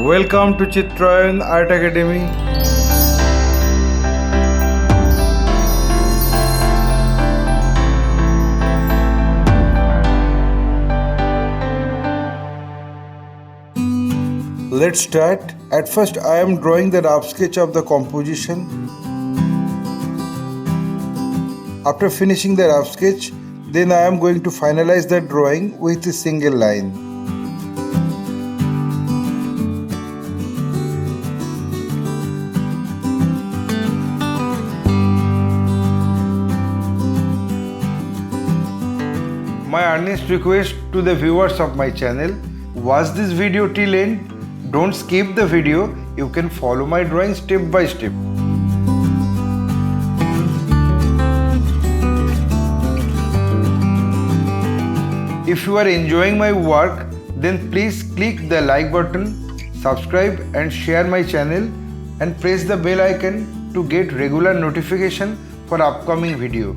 Welcome to Chitrayan Art Academy. Let's start. At first I am drawing the rough sketch of the composition. After finishing the rough sketch, then I am going to finalize the drawing with a single line. My earnest request to the viewers of my channel, watch this video till end. Don't skip the video. You can follow my drawing step by step. If you are enjoying my work, then please click the like button, subscribe and share my channel and press the bell icon to get regular notification for upcoming video.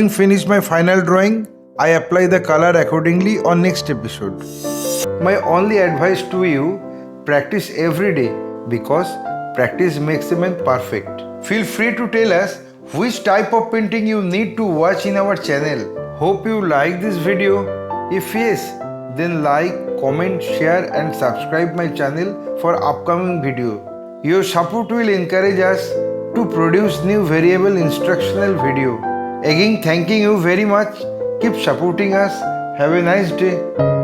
Having finished my final drawing, I apply the color accordingly on next episode. My only advice to you, practice every day because practice makes a man perfect. Feel free to tell us which type of painting you need to watch in our channel. Hope you like this video. If yes, then like, comment, share and subscribe my channel for upcoming video. Your support will encourage us to produce new variable instructional video. Again, thanking you very much. Keep supporting us. Have a nice day.